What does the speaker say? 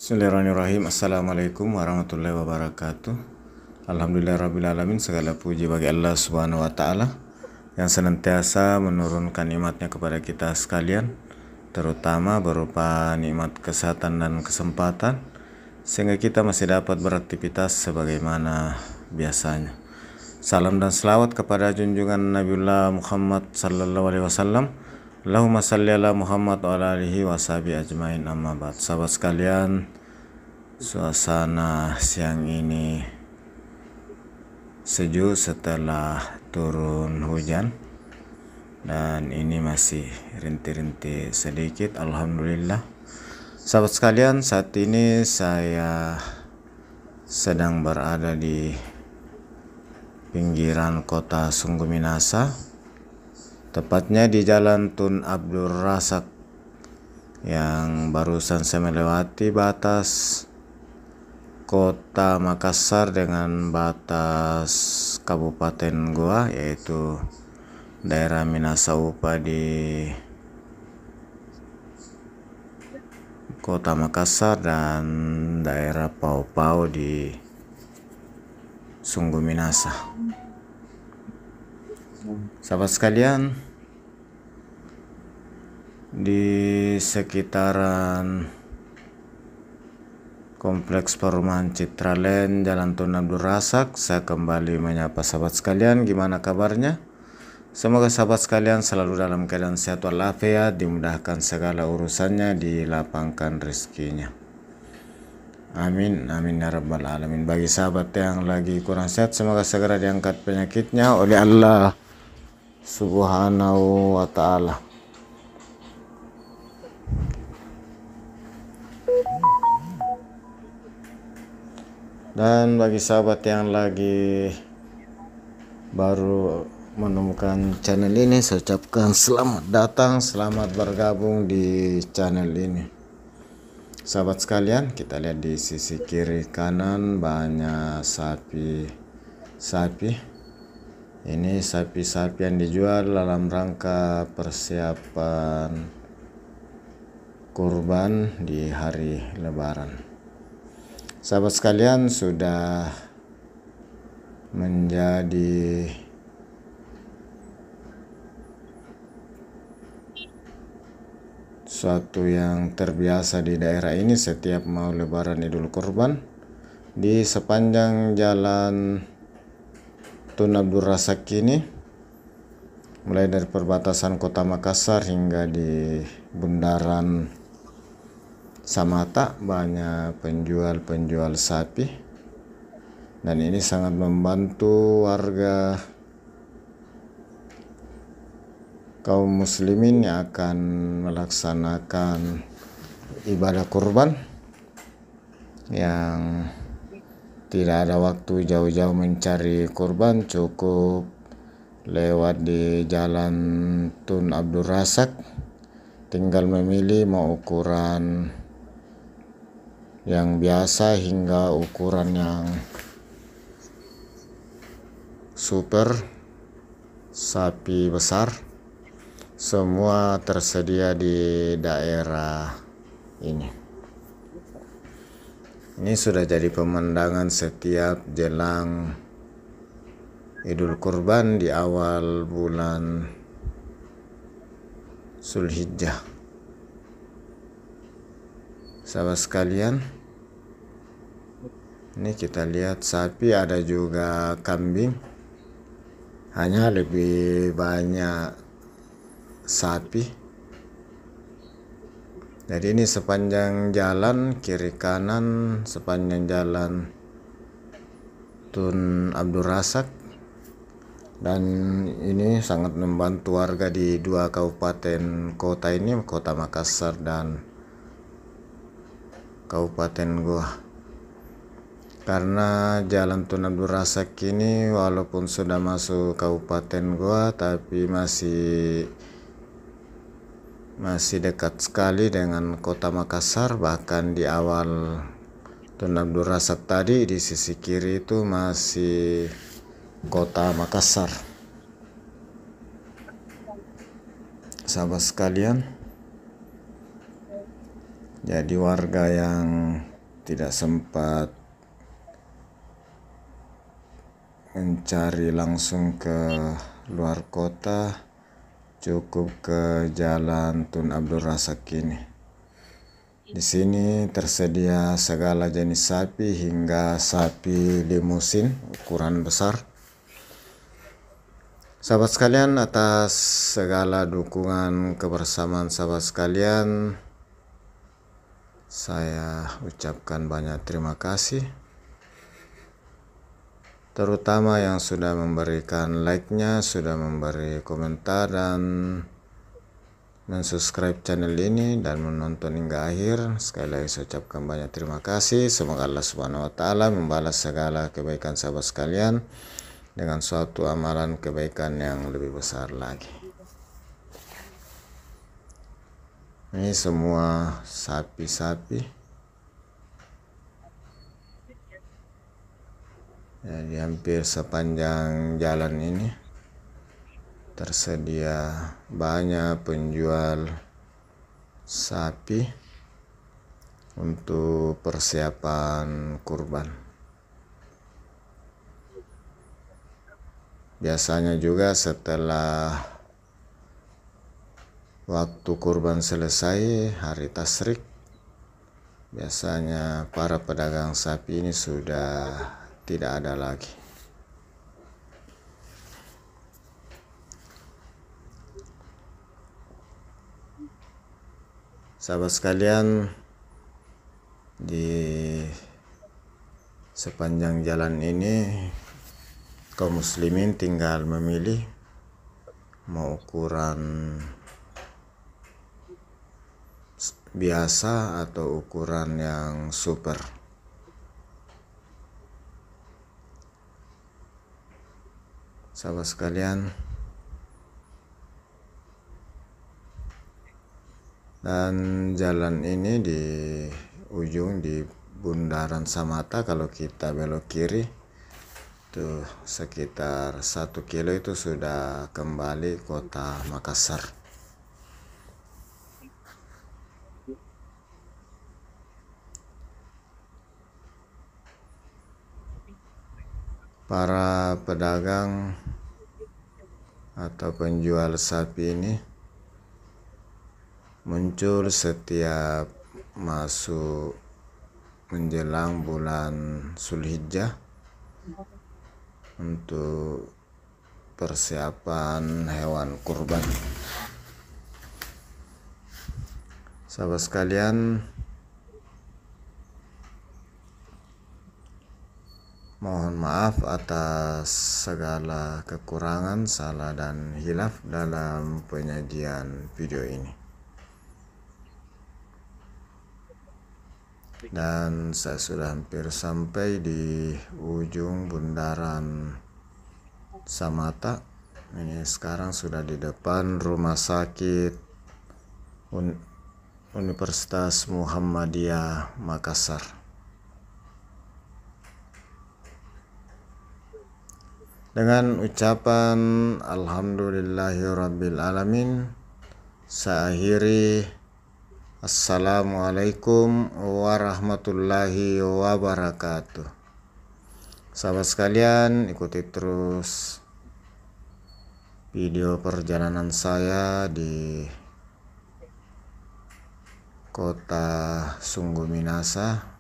Bismillahirrahmanirrahim. Assalamualaikum warahmatullahi wabarakatuh. Alhamdulillahirrabbilalamin. Segala puji bagi Allah subhanahu wa ta'ala yang senantiasa menurunkan nikmatnya kepada kita sekalian, terutama berupa nikmat kesehatan dan kesempatan, sehingga kita masih dapat beraktivitas sebagaimana biasanya. Salam dan selawat kepada junjungan Nabiullah Muhammad sallallahu alaihi wasallam. Allahumma salli ala Muhammad wa ala alihi wa sahbihi ajmain, amma ba'd. Sahabat sekalian, suasana siang ini sejuk setelah turun hujan, dan ini masih rintik-rintik sedikit. Alhamdulillah. Sahabat sekalian, saat ini saya sedang berada di pinggiran kota Sungguh Minasa, tepatnya di Jalan Tun Abdul Razak, yang barusan saya melewati batas kota Makassar dengan batas Kabupaten Goa, yaitu daerah Minasa Upa di kota Makassar dan daerah Pau Pau di Sungguh Minasa. Sahabat sekalian, di sekitaran Kompleks Perumahan Citraland Jalan Tun Abdul Razak, saya kembali menyapa sahabat sekalian. Gimana kabarnya? Semoga sahabat sekalian selalu dalam keadaan sehat walafiat, dimudahkan segala urusannya, dilapangkan rezekinya. Amin, amin ya rabbal alamin. Bagi sahabat yang lagi kurang sehat, semoga segera diangkat penyakitnya oleh Allah subhanahu wa ta'ala. Dan bagi sahabat yang lagi baru menemukan channel ini, saya ucapkan selamat datang, selamat bergabung di channel ini. Sahabat sekalian, kita lihat di sisi kiri kanan banyak sapi. Ini sapi-sapi yang dijual dalam rangka persiapan kurban di hari Lebaran. Sahabat sekalian, sudah menjadi suatu yang terbiasa di daerah ini setiap mau Lebaran Idul Kurban, di sepanjang jalan Tun Abdul Razak ini, mulai dari perbatasan kota Makassar hingga di bundaran Samata, banyak penjual sapi, dan ini sangat membantu warga kaum muslimin yang akan melaksanakan ibadah kurban, yang tidak ada waktu jauh-jauh mencari kurban, cukup lewat di Jalan Tun Abdul Razak, tinggal memilih mau ukuran yang biasa hingga ukuran yang super, sapi besar, semua tersedia di daerah ini. Ini sudah jadi pemandangan setiap jelang Idul Kurban di awal bulan Zulhijjah. Sahabat sekalian, ini kita lihat sapi, ada juga kambing, hanya lebih banyak sapi. Jadi ini sepanjang jalan kiri kanan, sepanjang jalan Tun Abdul Razak, dan ini sangat membantu warga di dua kabupaten kota ini, kota Makassar dan Kabupaten Goa. Karena jalan Tun Abdul Razak ini walaupun sudah masuk Kabupaten Goa, tapi masih dekat sekali dengan kota Makassar. Bahkan di awal Tun Abdul Razak tadi, di sisi kiri itu masih kota Makassar. Sahabat sekalian, jadi warga yang tidak sempat mencari langsung ke luar kota, cukup ke Jalan Tun Abdul Razak ini. Di sini tersedia segala jenis sapi hingga sapi limusin ukuran besar. Sahabat sekalian, atas segala dukungan kebersamaan sahabat sekalian, saya ucapkan banyak terima kasih. Terutama yang sudah memberikan like-nya, sudah memberi komentar dan mensubscribe channel ini dan menonton hingga akhir. Sekali lagi saya ucapkan banyak terima kasih. Semoga Allah Subhanahu wa taala membalas segala kebaikan sahabat sekalian dengan suatu amalan kebaikan yang lebih besar lagi. Ini semua sapi-sapi. Jadi hampir sepanjang jalan ini tersedia banyak penjual sapi untuk persiapan kurban. Biasanya juga setelah waktu kurban selesai, hari tasyrik, biasanya para pedagang sapi ini sudah tidak ada lagi. Sahabat sekalian, di sepanjang jalan ini kaum muslimin tinggal memilih mau ukuran biasa atau ukuran yang super. Sahabat sekalian, dan jalan ini di ujung di Bundaran Samata, kalau kita belok kiri itu sekitar 1 kilo itu sudah kembali kota Makassar. Para pedagang atau penjual sapi ini muncul setiap masuk menjelang bulan Zulhijjah untuk persiapan hewan kurban. Sahabat sekalian, mohon maaf atas segala kekurangan, salah dan hilaf dalam penyajian video ini. Dan saya sudah hampir sampai di ujung Bundaran Samata. Ini sekarang sudah di depan Rumah Sakit Universitas Muhammadiyah Makassar. Dengan ucapan Alhamdulillahirabbil alamin, saya akhiri. Assalamualaikum warahmatullahi wabarakatuh. Sahabat sekalian, ikuti terus video perjalanan saya di kota Sungguh Minasa,